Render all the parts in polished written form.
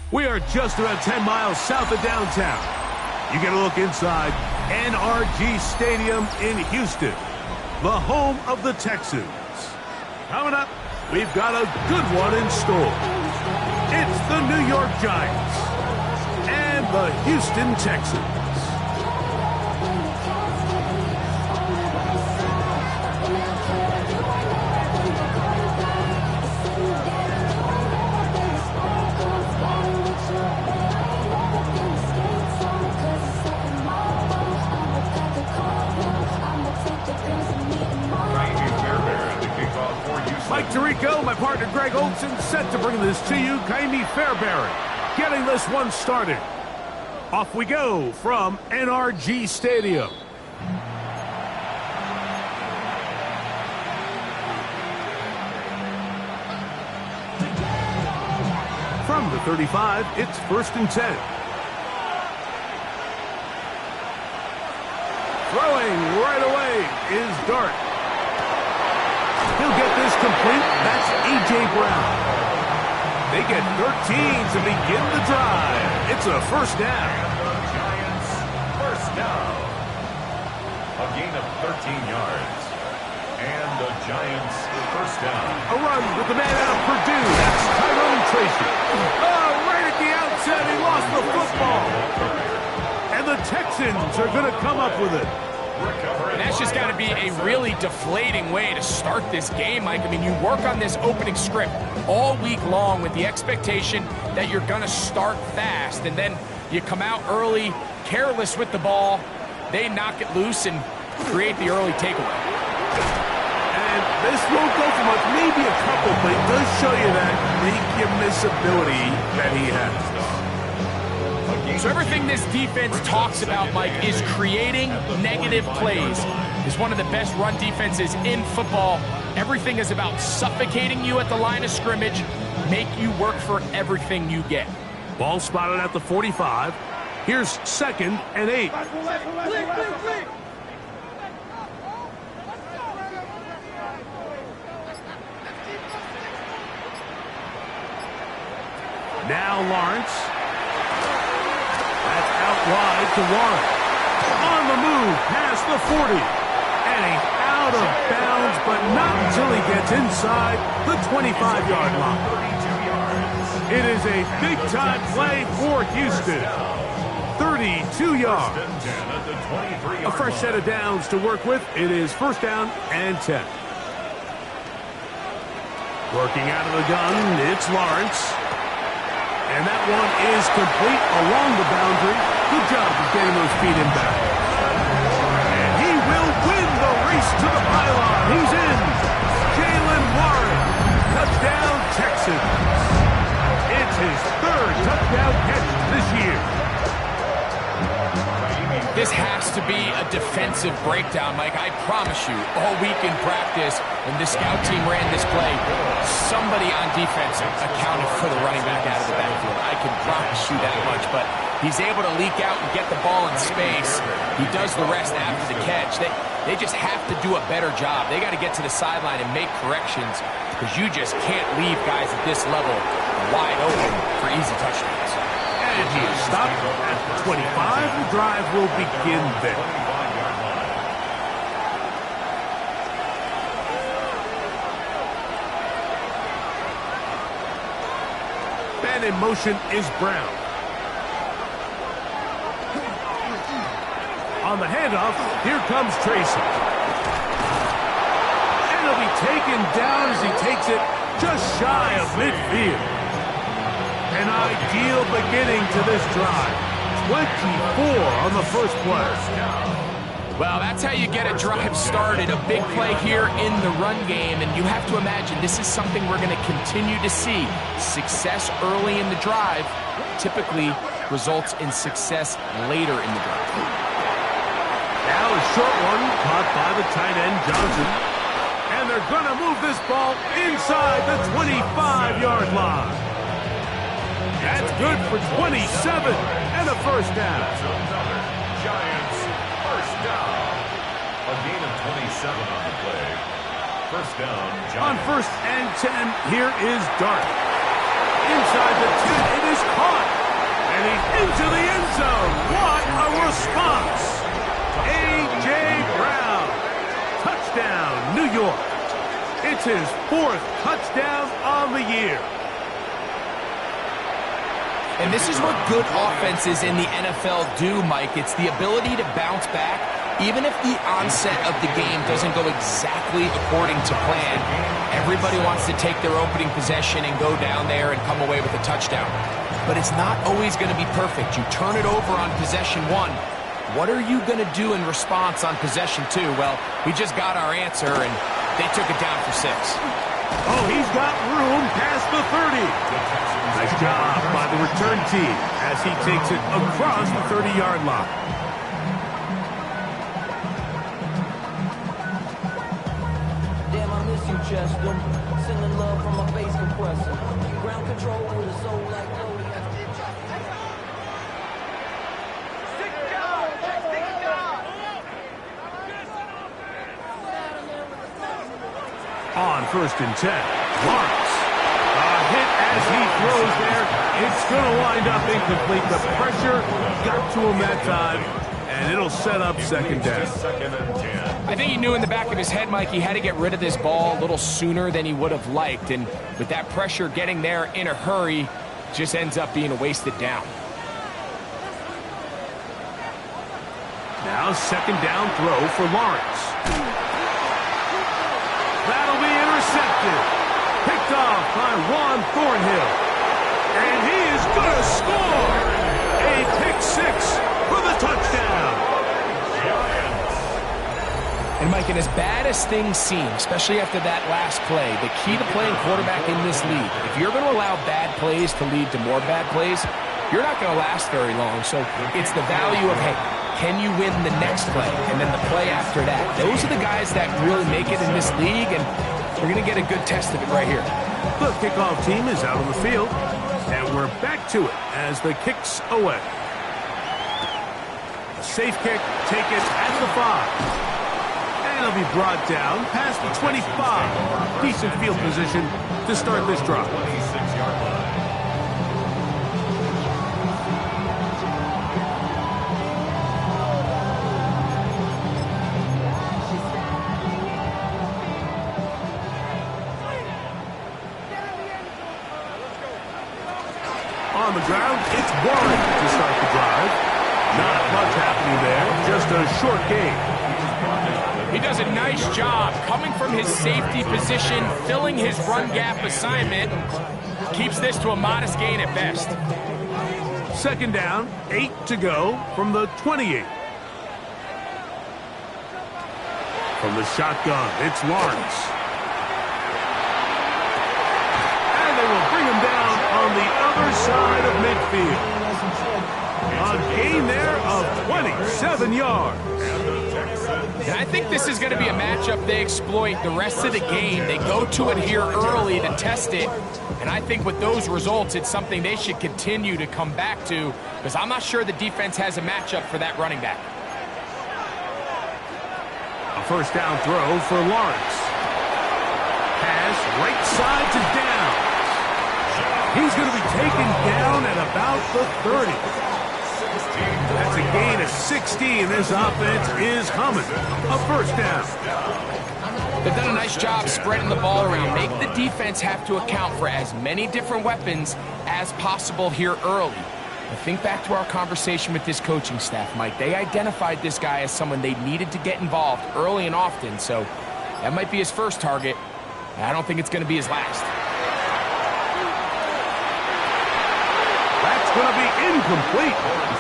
We are just about 10 miles south of downtown. You get a look inside NRG Stadium in Houston, the home of the Texans. Coming up, we've got a good one in store. It's the New York Giants and the Houston Texans. Mike Tirico, my partner Greg Olson, set to bring this to you. Kaimi Fairbairn getting this one started. Off we go from NRG Stadium. From the 35, it's 1st and 10. Throwing right away is Dart. He'll get this complete. That's A.J. Brown. They get 13 to begin the drive. It's a first down. Giants, first down. A gain of 13 yards. And the Giants, first down. A run with the man out of Purdue. That's Tyrone Tracy. Oh, right at the outset, he lost the football. And the Texans are going to come up with it. And that's just got to be a really deflating way to start this game, Mike. I mean, you work on this opening script all week long with the expectation that you're going to start fast, and then you come out early, careless with the ball. They knock it loose and create the early takeaway. And this won't go for much, maybe a couple, but it does show you that make-you-miss ability that he has. So everything this defense talks about, Mike, is creating negative plays. It's one of the best run defenses in football. Everything is about suffocating you at the line of scrimmage, make you work for everything you get. Ball spotted at the 45. Here's 2nd and 8. Now Lawrence. That's out wide to Warren. On the move past the 40. And he's out of bounds, but not until he gets inside the 25-yard line. It is a big-time play for Houston. 32 yards. A fresh set of downs to work with. It is 1st down and 10. Working out of the gun, it's Lawrence. And that one is complete along the boundary. Good job of getting those feet in back. And he will win the race to the pylon. He's in. Jalen Warren. Touchdown, Texans. It's his 3rd touchdown catch this year. This has to be a defensive breakdown, Mike. I promise you, all week in practice, when the scout team ran this play, somebody on defense accounted for the running back out of the backfield. I can promise you that much, but he's able to leak out and get the ball in space. He does the rest after the catch. They just have to do a better job. They got to get to the sideline and make corrections, because you just can't leave guys at this level wide open for easy touchdowns. And he is stopped at 25. The drive will begin there. And in motion is Brown. On the handoff, here comes Tracy. And he'll be taken down as he takes it just shy of midfield. An ideal beginning to this drive. 24 on the first play. Well, that's how you get a drive started. A big play here in the run game, and you have to imagine this is something we're going to continue to see. Success early in the drive typically results in success later in the drive. Now a short one caught by the tight end Johnson. And they're going to move this ball inside the 25-yard line. That's good for 27 and a first down. Giants, first down. A gain of 27 on the play. First down, Giants. On 1st and 10, here is Dart. Inside the 10, it is caught. his 4th touchdown on the year. And this is what good offenses in the NFL do, Mike. It's the ability to bounce back, even if the onset of the game doesn't go exactly according to plan. Everybody wants to take their opening possession and go down there and come away with a touchdown. But it's not always going to be perfect. You turn it over on possession 1. What are you going to do in response on possession 2? Well, we just got our answer, and they took it down for 6. Oh, he's got room past the 30. Nice job by the return team as he takes it across the 30-yard line. Damn, I miss you, Chester. Sending love from my face compressor. Ground control with a soul like Chloe. On 1st and 10, Lawrence. A hit as he throws there. It's going to wind up incomplete. The pressure got to him that time, and it'll set up 2nd down. I think he knew in the back of his head, Mike, he had to get rid of this ball a little sooner than he would have liked. And with that pressure getting there in a hurry, just ends up being a wasted down. Now 2nd down throw for Lawrence. That'll be intercepted. Picked off by Juan Thornhill. And he is going to score. A pick 6 for the touchdown. And Mike, and as bad as things seem, especially after that last play, the key to playing quarterback in this league, if you're going to allow bad plays to lead to more bad plays, you're not going to last very long. So it's the value of, hey, can you win the next play and then the play after that? Those are the guys that really make it in this league, and we're going to get a good test of it right here. The kickoff team is out on the field, and we're back to it as the kick's away. A safe kick taken at the 5. And it'll be brought down past the 25. Decent field position to start this drive. 26-yard line. On the ground, it's Warren to start the drive. Not much happening there, just a short gain. He does a nice job coming from his safety position, filling his run gap assignment. Keeps this to a modest gain at best. 2nd down, 8 to go from the 28. From the shotgun, it's Lawrence. And they will bring him down on the other side of midfield. A gain there of 27 yards. And I think this is going to be a matchup they exploit the rest of the game. They go to it here early to test it. And I think with those results, it's something they should continue to come back to, because I'm not sure the defense has a matchup for that running back. A 1st down throw for Lawrence. Pass right side to down. He's going to be taken down at about the 30. That's a gain of 16. This offense is humming. A 1st down. They've done a nice job spreading the ball around. Make the defense have to account for as many different weapons as possible here early. But think back to our conversation with this coaching staff, Mike. They identified this guy as someone they needed to get involved early and often. So that might be his first target. I don't think it's going to be his last. That's going to be incomplete.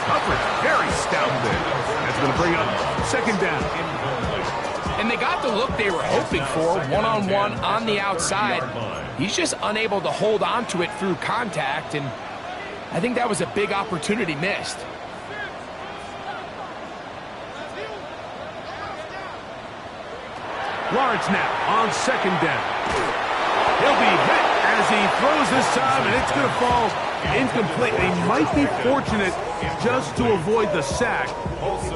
Coverage very stout there. That's going to bring up 2nd down. And they got the look they were hoping for, one-on-one on the outside. He's just unable to hold on to it through contact, and I think that was a big opportunity missed. Lawrence now on 2nd down. He'll be hit as he throws this time, and it's going to fall incomplete. They might be fortunate just to avoid the sack,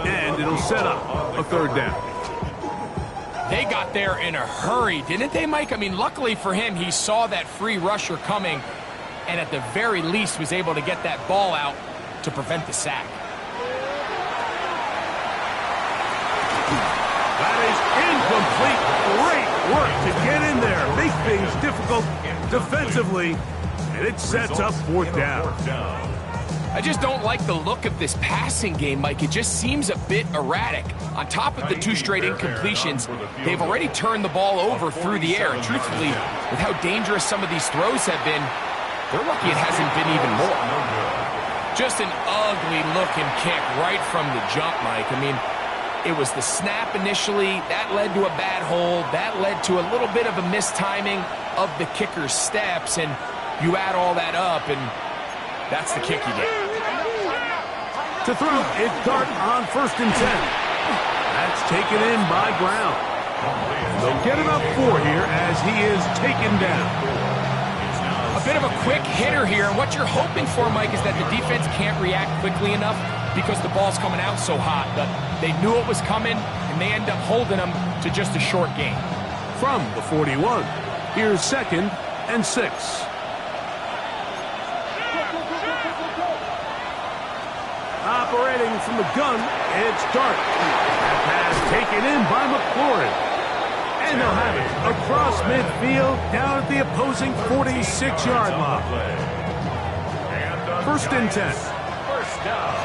and it'll set up a 3rd down. They got there in a hurry, didn't they, Mike? I mean, luckily for him, he saw that free rusher coming, and at the very least was able to get that ball out to prevent the sack. That is incomplete. Great work to get in there, make things difficult defensively, and it sets up fourth down. I just don't like the look of this passing game, Mike. It just seems a bit erratic. On top of the 2 straight incompletions, they've already turned the ball over through the air. And truthfully, with how dangerous some of these throws have been, they're lucky it hasn't been even more. Just an ugly-looking kick right from the jump, Mike. I mean, it was the snap initially. That led to a bad hold. That led to a little bit of a mistiming of the kicker's steps. And you add all that up, and that's the kick you get. To throw, it's Dart on 1st and 10. That's taken in by Brown. They'll get about 4 here as he is taken down. A bit of a quick hitter here, and what you're hoping for, Mike, is that the defense can't react quickly enough because the ball's coming out so hot. But they knew it was coming, and they end up holding them to just a short gain. From the 41, here's 2nd and 6. Operating from the gun, it's Dart. That pass taken in by McLaurin. And they'll have it across midfield down at the opposing 46-yard line. 1st and 10. First down.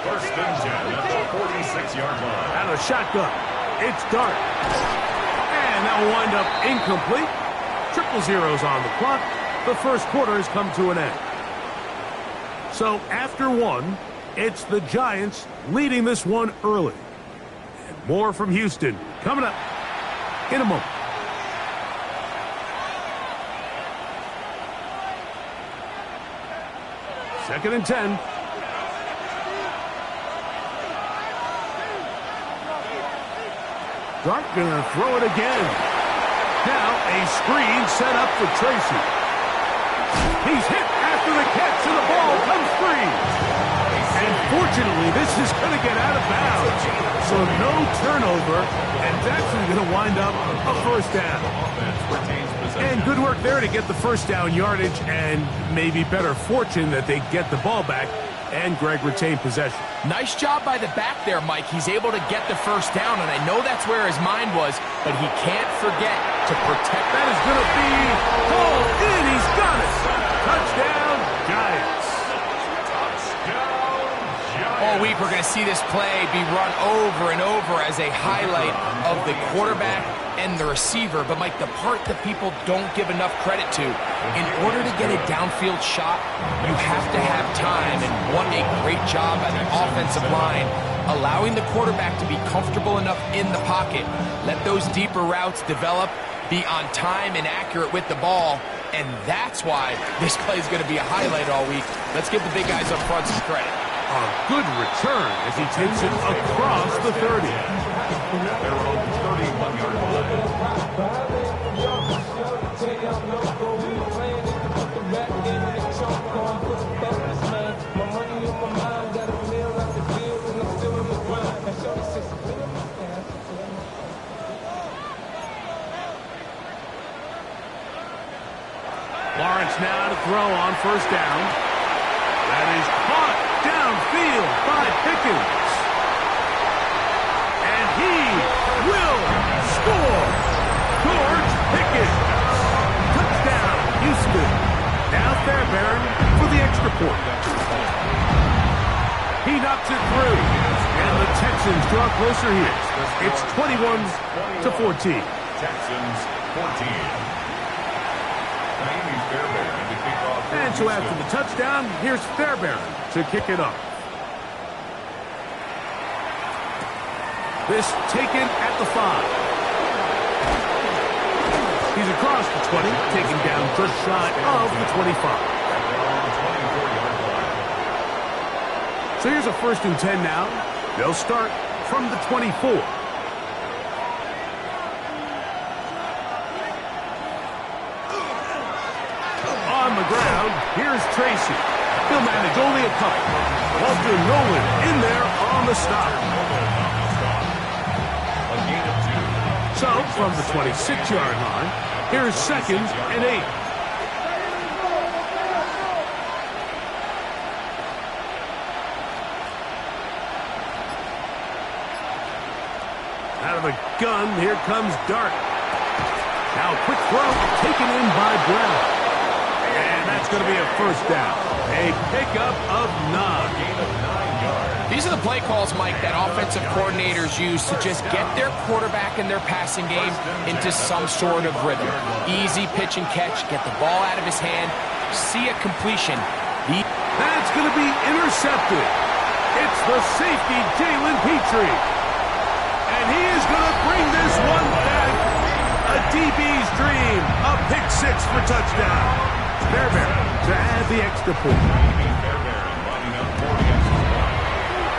1st and 10 at the 46-yard line. Out of shotgun, it's Dart. And that'll wind up incomplete. 0-0 on the clock. The first quarter has come to an end. So after 1, it's the Giants leading this one early. And more from Houston coming up in a moment. Second and 10. Dart gonna throw it again. Now a screen set up for Tracy. He's hit after the catch, and the ball comes free. And fortunately, this is going to get out of bounds. So no turnover, and it's actually going to wind up a first down. And good work there to get the first down yardage, and maybe better fortune that they get the ball back, and Greg retained possession. Nice job by the back there, Mike. He's able to get the first down, and I know that's where his mind was, but he can't forget to protect. That is going to be hauled in. He's got it. Touchdown, Giants. All week we're going to see this play be run over and over as a highlight of the quarterback and the receiver. But, Mike, the part that people don't give enough credit to, in order to get a downfield shot, you have to have time. And what a great job by the offensive line, allowing the quarterback to be comfortable enough in the pocket. Let those deeper routes develop, be on time and accurate with the ball. And that's why this play is going to be a highlight all week. Let's give the big guys up front some credit. A good return as he takes it across the 30. They're on 31-yard line. Lawrence now to throw on first down. That is caught downfield by Pickens. And he will score. George Pickens. Touchdown, Houston. Now Fairbairn for the extra point. He knocks it through. And the Texans draw closer here. It's 21-14. Texans 14. And so after the touchdown, here's Fairbairn to kick it off. This taken at the 5. He's across the 20, taken down just shy of the 25. So here's a 1st and 10 now. They'll start from the 24. On the ground, here's Tracy. He'll manage only a couple. Walter Nolan in there on the stop. So, from the 26-yard line, here's 2nd and 8. Out of the gun, here comes Dart. Now Now a quick throw taken in by Brown. And that's going to be a first down. A pickup of 9. Gain of 9 yards. These are the play calls, Mike, that offensive coordinators use to just get their quarterback and their passing game into some sort of rhythm. Easy pitch and catch, get the ball out of his hand, see a completion. That's going to be intercepted. It's the safety, Jalen Petrie. And he is going to bring this one back. A DB's dream. A pick 6 for touchdown. Fairbairn to add the extra point.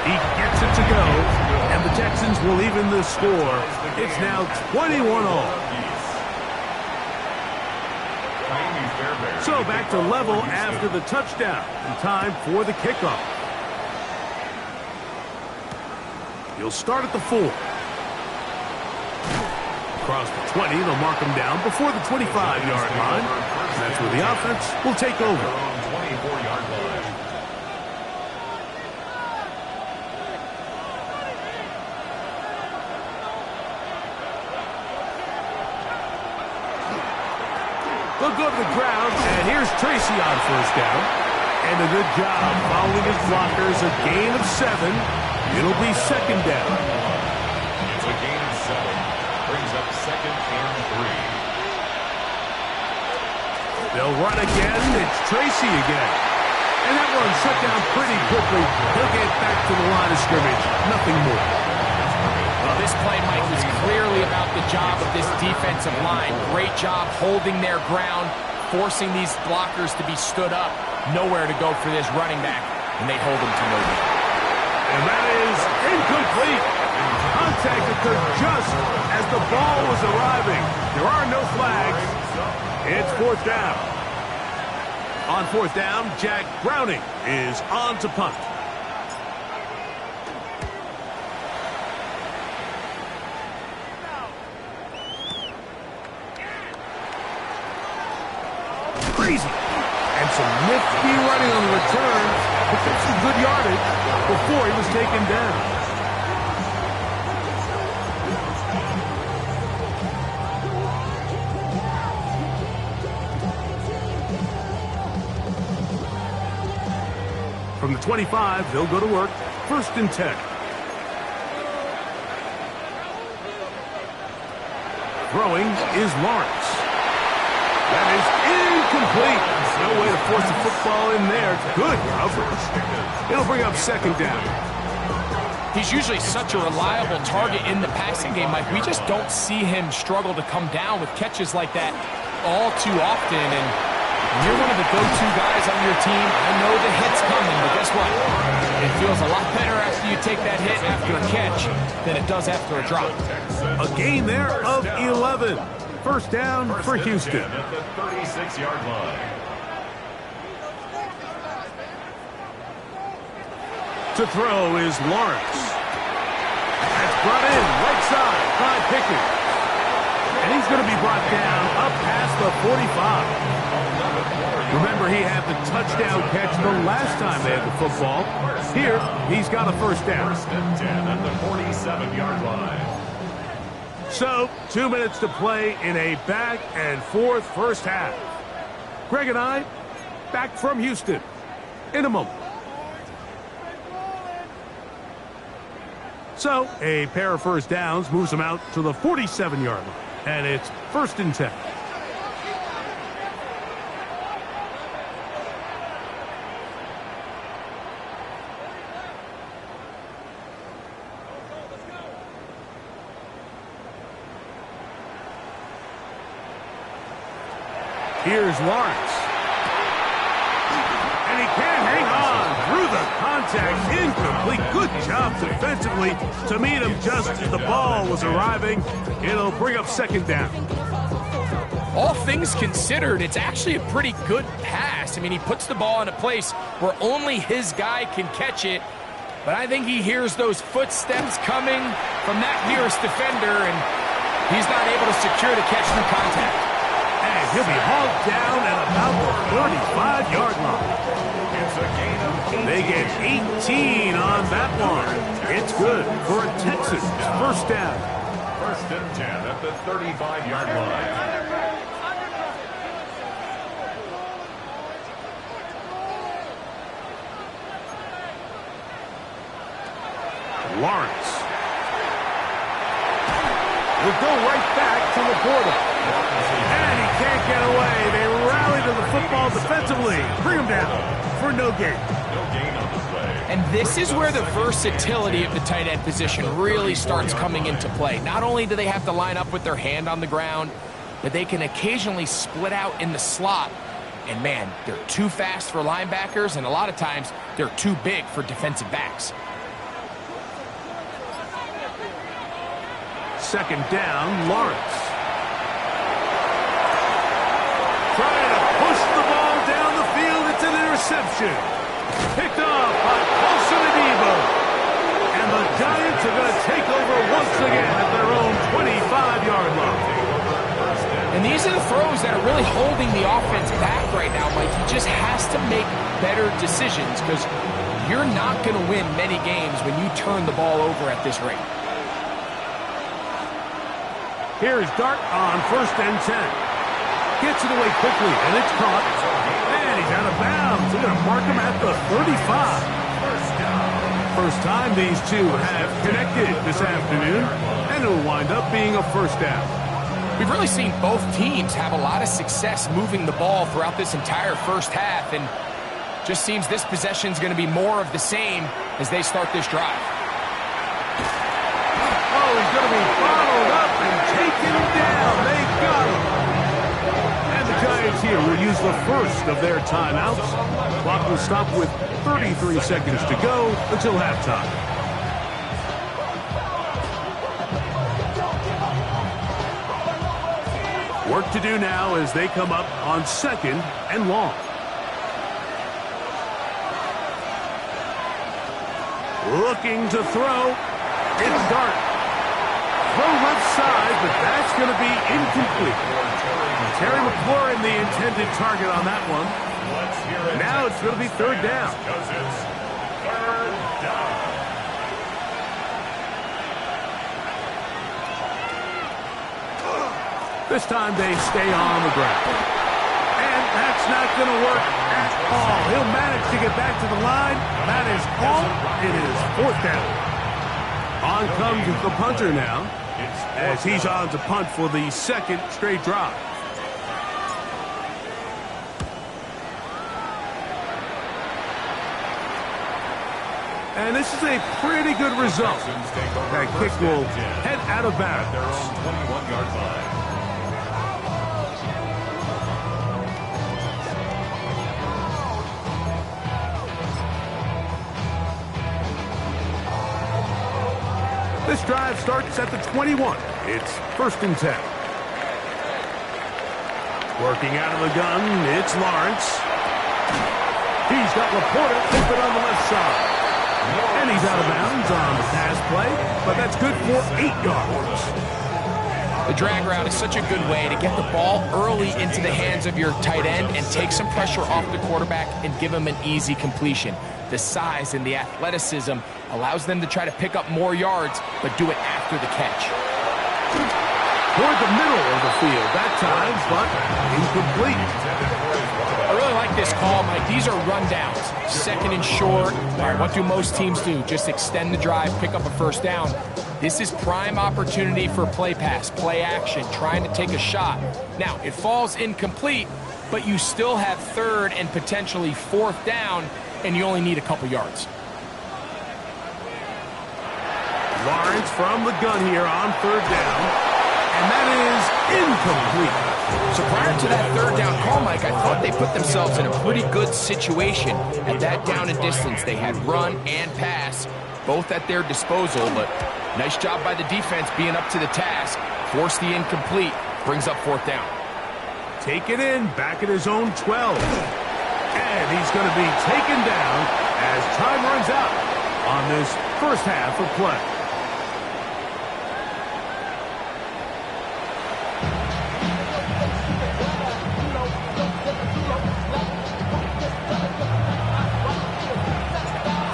He gets it to go, and the Texans will even the score. It's now 21-all. So back to level after the touchdown. And time for the kickoff. He'll start at the 4. Across the 20, they'll mark him down before the 25-yard line. And that's where the offense will take over. 24-yard line. They'll go to the ground, and here's Tracy on first down. And a good job following his blockers, a gain of 7. It'll be second down. It's a gain of 7. Brings up 2nd and 3. They'll run again. It's Tracy again. And that one shut down pretty quickly. He'll get back to the line of scrimmage. Nothing more. Well, this play, Mike, was clearly about the job of this defensive line. Great job holding their ground, forcing these blockers to be stood up. Nowhere to go for this running back, and they hold him to no gain. And that is incomplete. Contact occurred just as the ball was arriving. There are no flags. It's fourth down. On fourth down, Jack Browning is on to punt. Crazy. And some nifty running on the return. Picked up some good yardage before he was taken down. From the 25, they'll go to work. 1st and 10. Throwing is Lawrence. That is incomplete. No way to force the football in there. Good coverage. It'll bring up second down. He's usually such a reliable target in the passing game, Mike. We just don't see him struggle to come down with catches like that all too often. And you're one of the go-to guys on your team. I know the hit's coming, but guess what? It feels a lot better after you take that hit after a catch than it does after a drop. A gain there of 11. First down for Houston. At the 36-yard line. To throw is Lawrence. That's brought in right side by Pickett. And he's going to be brought down up past the 45. Remember, he had the touchdown catch the last time they had the football. Here, he's got a first down. 1st and 10 at the 47-yard line. So, 2 minutes to play in a back-and-forth first half. Greg and I, back from Houston in a moment. So, a pair of first downs moves them out to the 47-yard line. And it's 1st and 10. Here's Lawrence. And he can't hang on through the contact. Incomplete. Good job defensively to meet him just as the ball was arriving. It'll bring up second down. All things considered, it's actually a pretty good pass. I mean, he puts the ball in a place where only his guy can catch it. But I think he hears those footsteps coming from that nearest defender, and he's not able to secure the catch through contact. And he'll be hauled down at about the 35-yard line. It's a gain of 18. They get 18 on that one. It's good for a Texans first down. First and 10 at the 35-yard line. Lawrence will go right back to Laporta. And he can't get away. They rally to the football defensively. Bring him down for no gain. No gain on the play. And this is where the versatility of the tight end position really starts coming into play. Not only do they have to line up with their hand on the ground, but they can occasionally split out in the slot. And man, they're too fast for linebackers, and a lot of times they're too big for defensive backs. Second down, Lawrence. Trying to push the ball down the field. It's an interception. Picked off by Paulson and Evo. And the Giants are going to take over once again at their own 25-yard line. And these are the throws that are really holding the offense back right now, Mike. He just has to make better decisions because you're not going to win many games when you turn the ball over at this rate. Here's Dart on first and 10. Gets it away quickly, and it's caught. And he's out of bounds. They're going to mark him at the 35. First time these two have connected this afternoon, and it'll wind up being a first down. We've really seen both teams have a lot of success moving the ball throughout this entire first half, and just seems this possession is going to be more of the same as they start this drive. Oh, he's going to be followed up and taken down. They got him. And the Giants here will use the first of their timeouts. Clock will stop with 33 seconds to go until halftime. Work to do now as they come up on second and long. Looking to throw. It's Dart. Throw left side, but that's going to be incomplete. Terry McLaurin, the intended target on that one. Now it's going to be third down. Because it's third down. This time they stay on the ground. And that's not going to work at all. He'll manage to get back to the line. That is all. It is fourth down. On comes the punter now, as he's on to punt for the second straight drive. And this is a pretty good result. That kick will head out of bounds. Their own 21-yard line. This drive starts at the 21. It's first and 10. Working out of the gun, it's Lawrence. He's got Laporta open on the left side. And he's out of bounds on the pass play, but that's good for 8 yards. The drag route is such a good way to get the ball early into the hands of your tight end and take some pressure off the quarterback and give him an easy completion. The size and the athleticism allows them to try to pick up more yards, but do it after the catch. Toward the middle of the field that time, but incomplete. I really like this call, Mike. These are rundowns. Second and short. All right, what do most teams do? Just extend the drive, pick up a first down. This is prime opportunity for play pass, play action, trying to take a shot. Now, it falls incomplete, but you still have third and potentially fourth down, and you only need a couple yards. Lawrence from the gun here on third down, and that is incomplete. So prior to that third down call, Mike, I thought they put themselves in a pretty good situation at that down and distance. They had run and pass, both at their disposal, but nice job by the defense being up to the task. Force the incomplete, brings up fourth down. Take it in, back at his own 12. And he's going to be taken down as time runs out on this first half of play.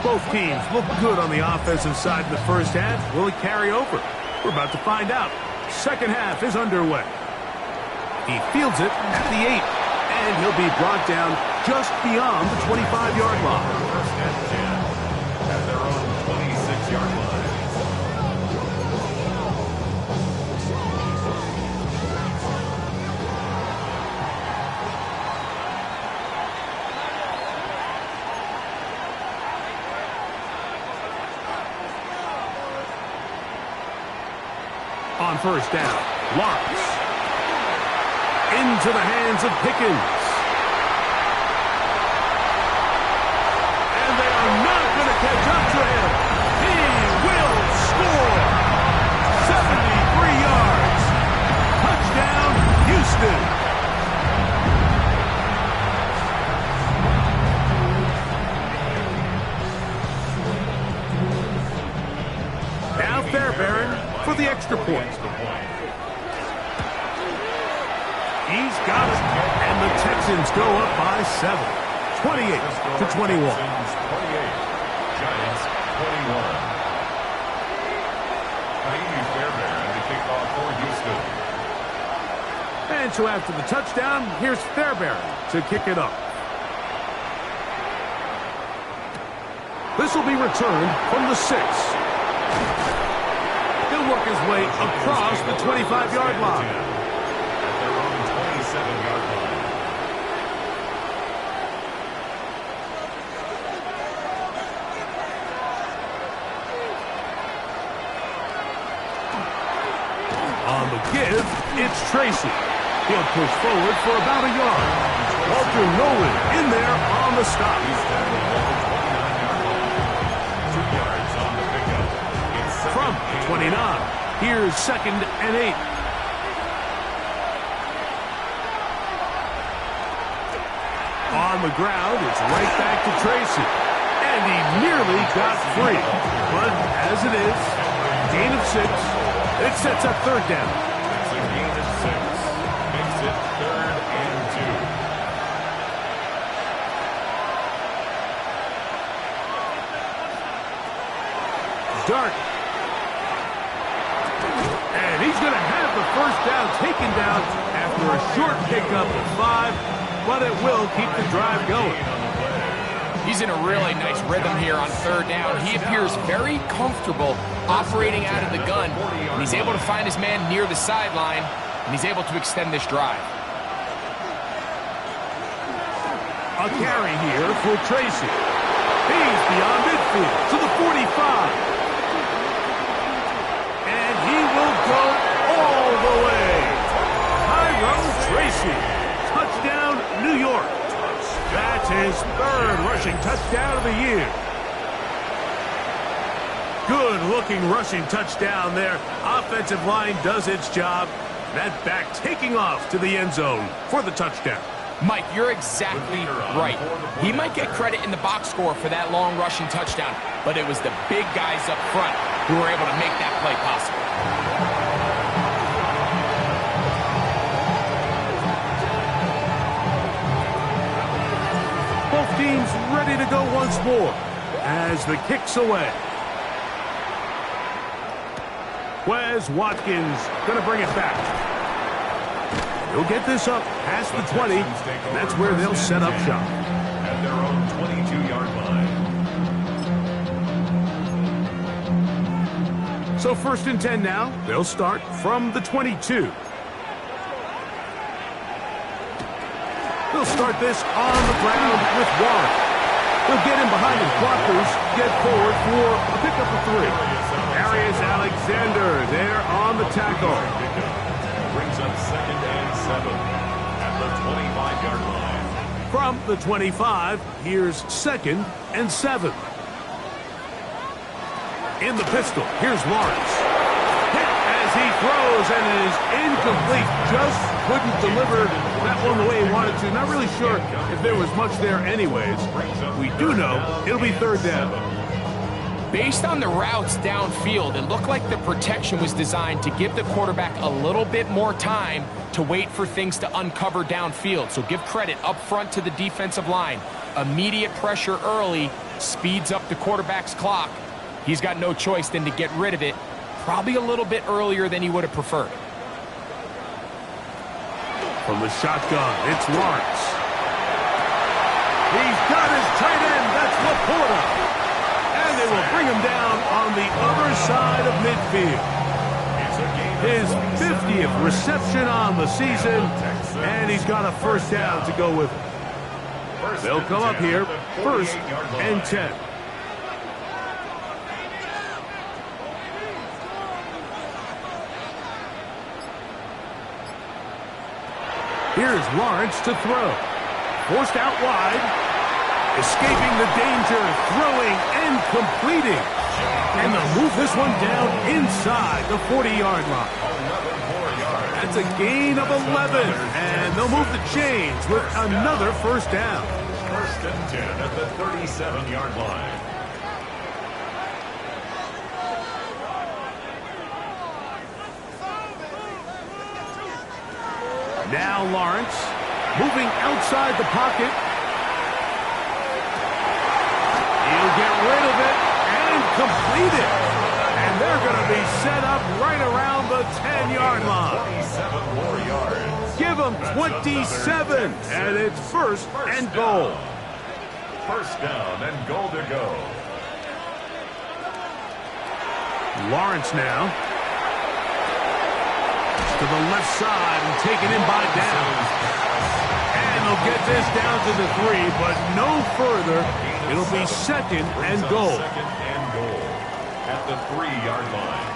Both teams look good on the offensive side in the first half. Will it carry over? We're about to find out Second half is underway. He fields it at the 8, and he'll be brought down just beyond the 25-yard line. First and 10 at their own 26-yard line. On first down, Lawrence. Into the hands of Pickens. And they are not going to catch up to him. He will score. 73 yards. Touchdown, Houston. Now Fairbairn for the extra point. He's got it, and the Texans go up by 7, 28-21. 28, Giants 21. Amy Fairbairn to kick off for Houston. And so after the touchdown, here's Fairbairn to kick it up. This will be returned from the 6. He'll work his way across the 25-yard line. At their own 27-yard line. On the give, it's Tracy. He'll push forward for about a yard. Walter Nolan in there on the stop. He's down at the 29-yard line. 2 yards on the pickup. It's From 29, here's second and 8. On the ground, it's right back to Tracy. And he nearly got free. But as it is, gain of 6. It sets up third down. It's a gain of 6. Makes it 3rd and 2. Dart. And he's going to have the first down taken down after a short pickup of 5. But it will keep the drive going. He's in a really nice rhythm here on third down. He appears very comfortable operating out of the gun. And he's able to find his man near the sideline, and he's able to extend this drive. A carry here for Tracy. He's beyond midfield to the 45. And he will go all the way. Tyrone Tracy. Touchdown, New York. That's his 3rd rushing touchdown of the year. Good-looking rushing touchdown there. Offensive line does its job. That back taking off to the end zone for the touchdown. Mike, you're exactly right. He might get credit in the box score for that long rushing touchdown, but it was the big guys up front who were able to make that play possible. Both teams ready to go once more as the kick's away. Wes Watkins going to bring it back. He'll get this up past the 20. That's where they'll set up shop. At their own 22-yard line. So 1st and 10 now. They'll start from the 22. They'll start this on the ground with Warren. They'll get him behind his blockers, get forward for a pickup of 3. Darius Alexander there on the tackle. Brings up 2nd and 7 at the 25-yard line. From the 25, here's 2nd and 7. In the pistol, here's Lawrence. Hit as he throws, and it is incomplete. Just couldn't deliver that one the way he wanted to. Not really sure if there was much there anyways. We do know it'll be 3rd down. Based on the routes downfield, it looked like the protection was designed to give the quarterback a little bit more time to wait for things to uncover downfield. So give credit up front to the defensive line. Immediate pressure early speeds up the quarterback's clock. He's got no choice than to get rid of it. probably a little bit earlier than he would have preferred. From the shotgun, it's Lawrence. He's got his tight end. That's Laporta. And they will bring him down on the other side of midfield. His 50th reception on the season, and he's got a first down to go with it. They'll come up here, 1st and 10. Here's Lawrence to throw. Forced out wide. Escaping the danger, throwing and completing. And they'll move this one down inside the 40-yard line. That's a gain of 11. And they'll move the chains with another first down. 1st and 10 at the 37-yard line. Now Lawrence moving outside the pocket. He'll get rid of it and complete it. And they're going to be set up right around the 10-yard line. 27 more yards. Give them 27, and it's 1st and goal. 1st down and goal to go. Lawrence now. To the left side and taken in by Downs. And they'll get this down to the 3, but no further. It'll be 2nd and goal. 2nd and goal at the 3-yard line.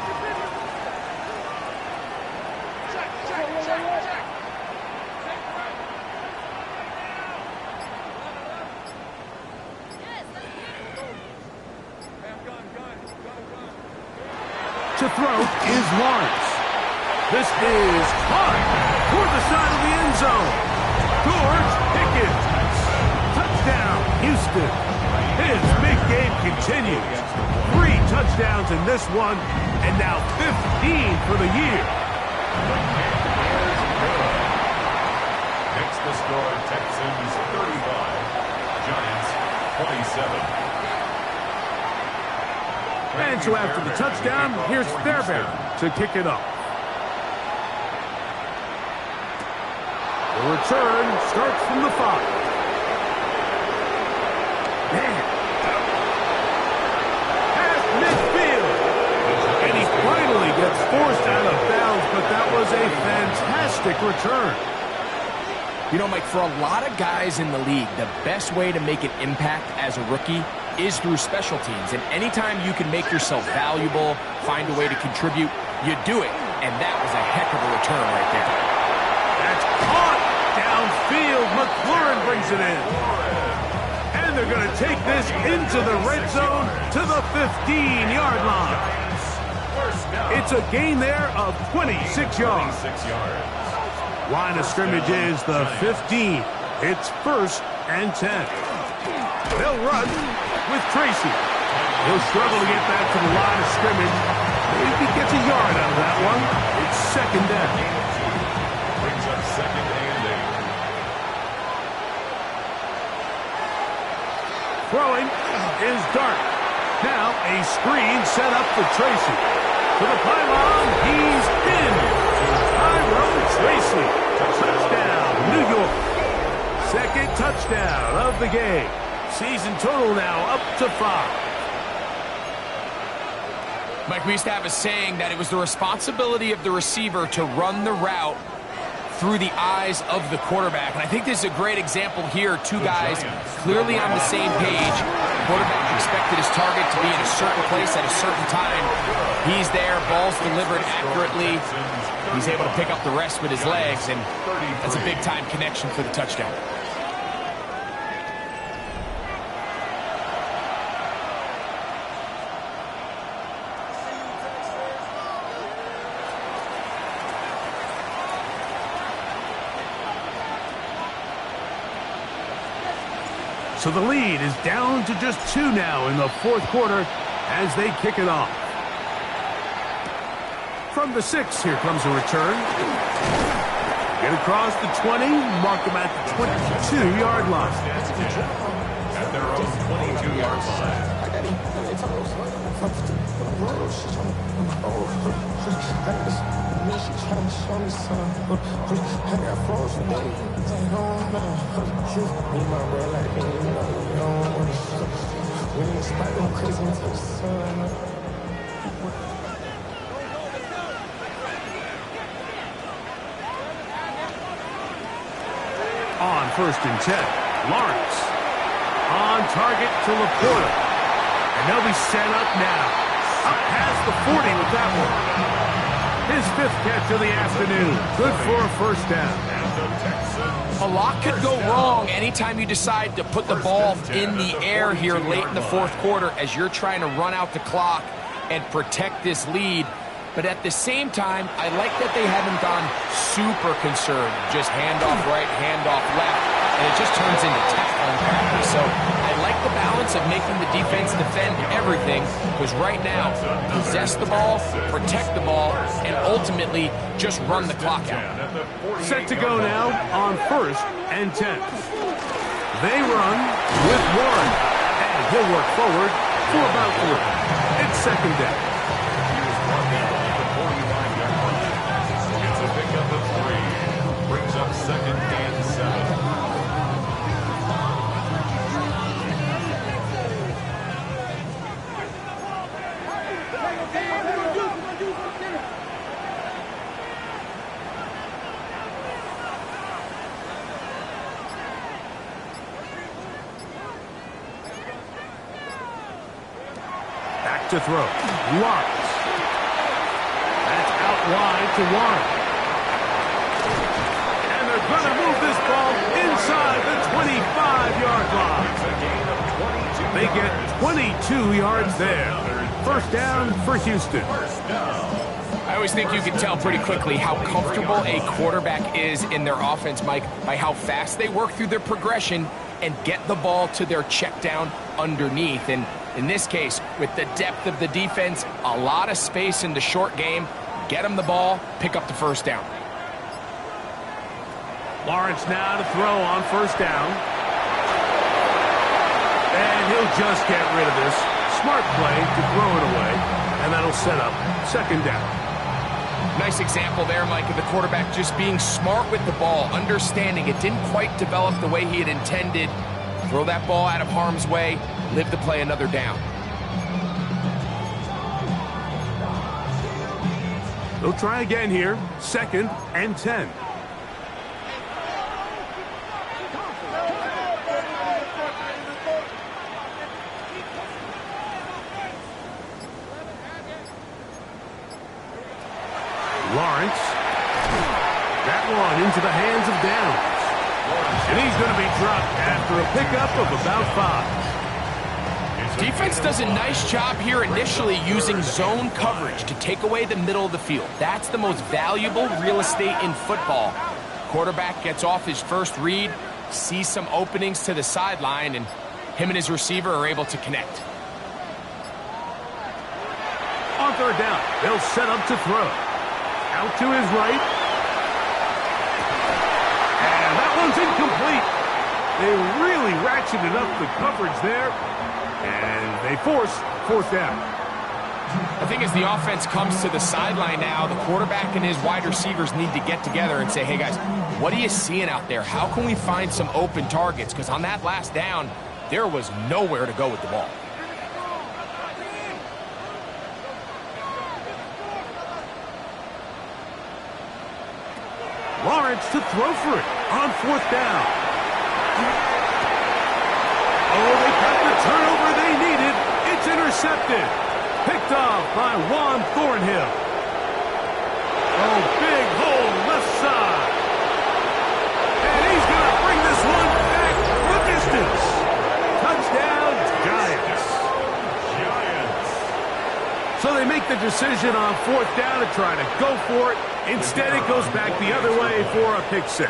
To throw is Lawrence. This is caught toward the side of the end zone. George Pickens. Touchdown, Houston. His big game continues. 3 touchdowns in this one, and now 15 for the year. Next the score, Texans 35, Giants 27. And so after the touchdown, here's Fairbairn to kick it off. The return starts from the 5. Past midfield. And he finally gets forced out of bounds, but that was a fantastic return. You know, Mike, for a lot of guys in the league, the best way to make an impact as a rookie is through special teams. And anytime you can make yourself valuable, find a way to contribute, you do it. And that was a heck of a return right there. That's caught downfield. McLaurin brings it in. And they're going to take this into the red zone to the 15-yard line. It's a gain there of 26 yards. Line of scrimmage is the 15. It's 1st and 10. They'll run with Tracy. He'll struggle to get back to the line of scrimmage. Maybe he gets a yard out of that one. It's 2nd down. Brings up 2nd and 8. Throwing is Dart. Now a screen set up for Tracy. To the pylon, he's in. Tyrone Tracy. Touchdown, New York. 2nd touchdown of the game. Season total now up to 5. Mike, we used to have a saying that it was the responsibility of the receiver to run the route through the eyes of the quarterback. And I think this is a great example here. 2 guys clearly on the same page. The quarterback expected his target to be in a certain place at a certain time. He's there, ball's delivered accurately. He's able to pick up the rest with his legs, and that's a big-time connection for the touchdown. So the lead is down to just 2 now in the 4th quarter as they kick it off. From the 6, here comes a return. Get across the 20, mark them at the 22-yard line. At their own 22-yard line. On 1st and 10, Lawrence. On target to Laporta. And they'll be set up now. Up past the 40 with that one. His 5th catch of the afternoon. Good for a first down. A lot could go wrong anytime you decide to put the ball in the air here late in the 4th quarter as you're trying to run out the clock and protect this lead. But at the same time, I like that they haven't gone super conservative. Just handoff right, handoff left, and it just turns into tackling practice. So I like the balance of making the defense defend everything, because right now, possess the ball, protect the ball, and ultimately just run the clock out. Set to go now on 1st and 10. They run with one, and he'll work forward for about 3. It's 2nd down. Brings up 2nd and 7. Back to throw. Lawrence. That's out wide to Warren. Going to move this ball inside the 25-yard line. They get 22 yards there. 1st down for Houston. I always think you can tell pretty quickly how comfortable a quarterback is in their offense, Mike, by how fast they work through their progression and get the ball to their check down underneath. And in this case, with the depth of the defense, a lot of space in the short game, get them the ball, pick up the 1st down. Lawrence now to throw on 1st down. And he'll just get rid of this. Smart play to throw it away. And that'll set up 2nd down. Nice example there, Mike, of the quarterback just being smart with the ball, understanding it didn't quite develop the way he had intended. Throw that ball out of harm's way, live to play another down. They'll try again here. 2nd and 10. Lawrence. That one into the hands of Downs. And he's going to be dropped after a pickup of about 5. Defense does a nice job here initially using zone coverage to take away the middle of the field. That's the most valuable real estate in football. Quarterback gets off his first read, sees some openings to the sideline, and him and his receiver are able to connect. On 3rd down, they'll set up to throw. Out to his right. And that one's incomplete. They really ratcheted up the coverage there. And they force 4th down. I think as the offense comes to the sideline now, the quarterback and his wide receivers need to get together and say, hey guys, what are you seeing out there? How can we find some open targets? Because on that last down, there was nowhere to go with the ball. Lawrence to throw for it on 4th down. Oh, they got the turnover they needed. It's intercepted. Picked off by Juan Thornhill. Oh, big hole left side. And he's going to bring this one back the distance. Touchdown, Giants. So they make the decision on 4th down to try to go for it. Instead, it goes back the other way for a pick 6.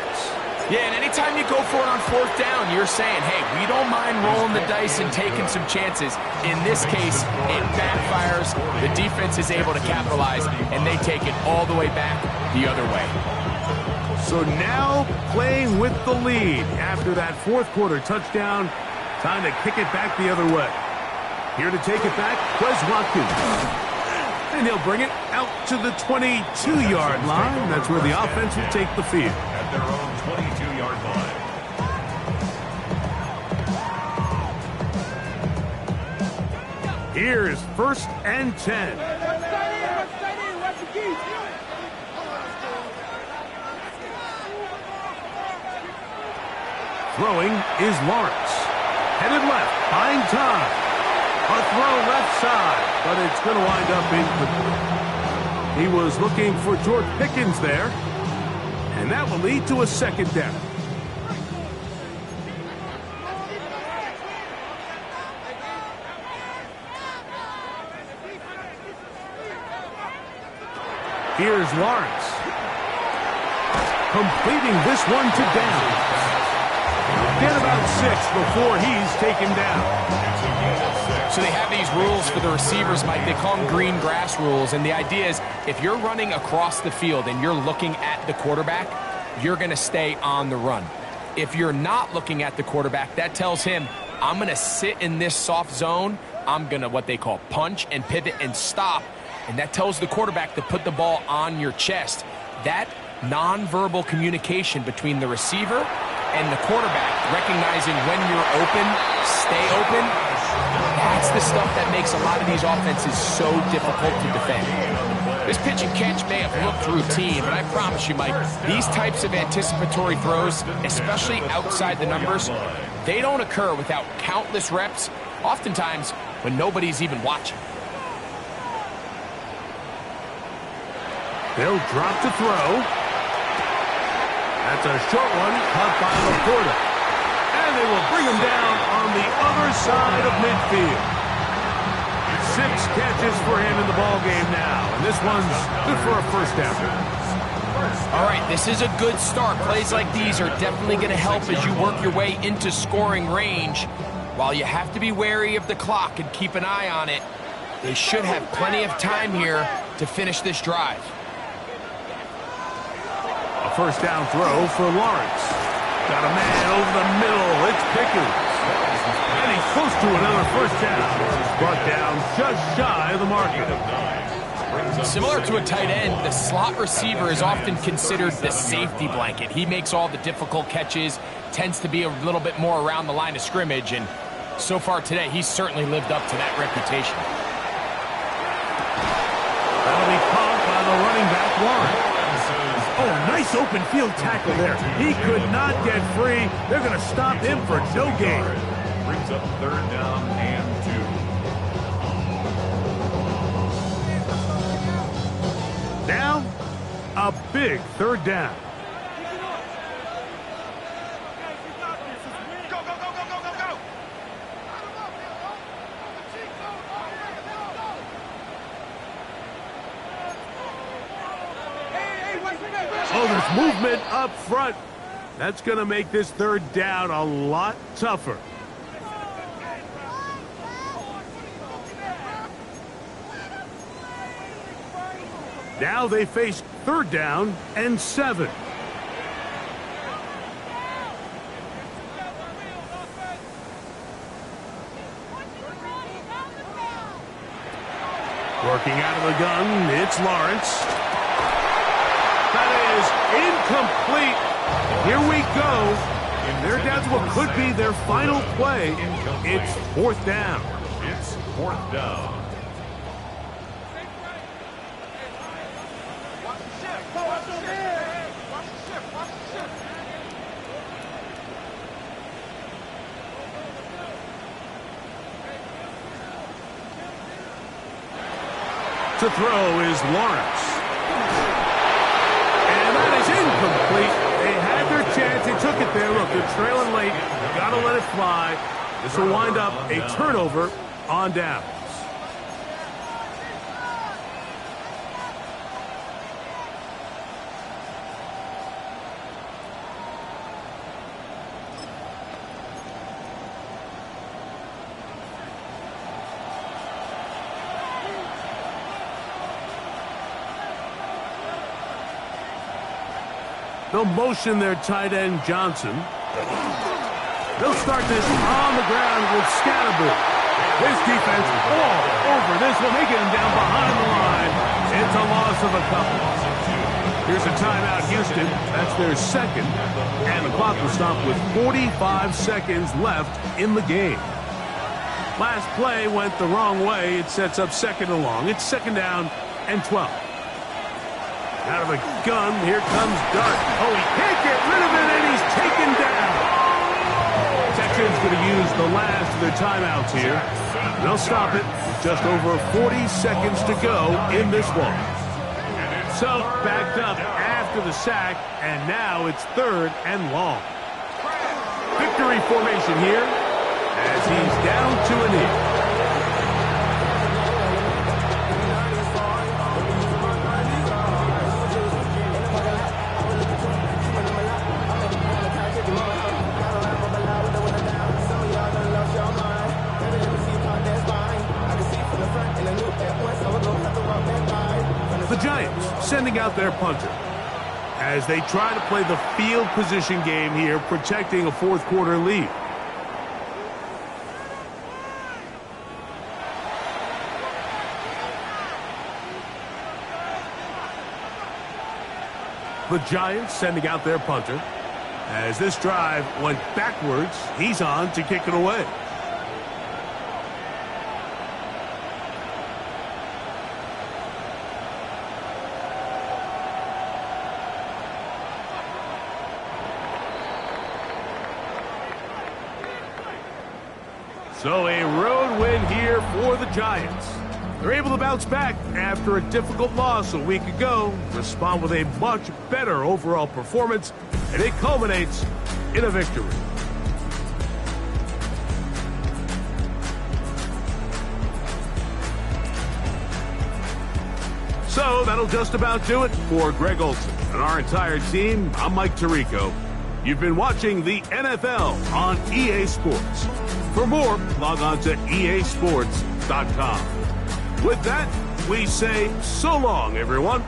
Yeah, and anytime you go for it on 4th down, you're saying, hey, we don't mind rolling the dice and taking some chances. In this case, it backfires. The defense is able to capitalize, and they take it all the way back the other way. So now playing with the lead after that 4th quarter touchdown. Time to kick it back the other way. Here to take it back, Quez Watkins. And they'll bring it out to the 22-yard line. That's where the offense will take the field. At their own 22-yard line. Here is 1st and 10. Throwing is Lawrence. Headed left, buying time. A throw left side, but it's going to wind up incomplete. He was looking for George Pickens there, and that will lead to a 2nd down. Here's Lawrence. Completing this one to Downs. Get about 6 before he's taken down. So they have these rules for the receivers, Mike. They call them green grass rules. And the idea is if you're running across the field and you're looking at the quarterback, you're going to stay on the run. If you're not looking at the quarterback, that tells him, I'm going to sit in this soft zone. I'm going to what they call punch and pivot and stop. And that tells the quarterback to put the ball on your chest. That nonverbal communication between the receiver and the quarterback, recognizing when you're open, stay open, that's the stuff that makes a lot of these offenses so difficult to defend. This pitch and catch may have looked routine, but I promise you, Mike, these types of anticipatory throws, especially outside the numbers, they don't occur without countless reps, oftentimes when nobody's even watching. They'll drop to throw. That's a short one, caught by Laporta. And they will bring him down on the other side of midfield. 6 catches for him in the ballgame now. And this one's good for a 1st down. All right, this is a good start. Plays like these are definitely going to help as you work your way into scoring range. While you have to be wary of the clock and keep an eye on it, they should have plenty of time here to finish this drive. A 1st down throw for Lawrence. Got a man over the middle. It's Pickens. And he's close to another 1st down. Brought down just shy of the marker. Similar to a tight end, the slot receiver is often considered the safety blanket. He makes all the difficult catches, tends to be a little bit more around the line of scrimmage, and so far today, he's certainly lived up to that reputation. That'll be caught by the running back Warren. Oh, nice open field tackle there. He could not get free. They're going to stop him for no gain. Brings up 3rd down and 2. Now, a big 3rd down. Oh, there's movement up front. That's going to make this 3rd down a lot tougher. Now they face 3rd down and 7. Working out of the gun, it's Lawrence. That is incomplete. Here we go. They're down to what could be their final play. It's 4th down. It's 4th down. To throw is Lawrence. And that is incomplete. They had their chance. They took it there. Look, they're trailing late. Got to let it fly. This will wind up a turnover on downs. They'll motion their tight end, Johnson. They'll start this on the ground with Scatterbury. His defense all over this one. They get him down behind the line. It's a loss of a couple. Here's a timeout, Houston. That's their second. And the clock will stop with 45 seconds left in the game. Last play went the wrong way. It sets up second and long. It's second down and 12. Out of a gun, here comes Dart. Oh, he can't get rid of it, and he's taken down. Texans going to use the last of their timeouts here. They'll stop it with just over 40 seconds to go in this one. So, backed up after the sack, and now it's third and long. Victory formation here as he's down to a knee. The Giants sending out their punter as they try to play the field position game here, protecting a fourth quarter lead. The Giants sending out their punter as this drive went backwards. He's on to kick it away. So a road win here for the Giants. They're able to bounce back after a difficult loss a week ago, respond with a much better overall performance, and it culminates in a victory. So that'll just about do it for Greg Olsen and our entire team. I'm Mike Tirico. You've been watching the NFL on EA Sports. For more, log on to easports.com. With that, we say so long, everyone.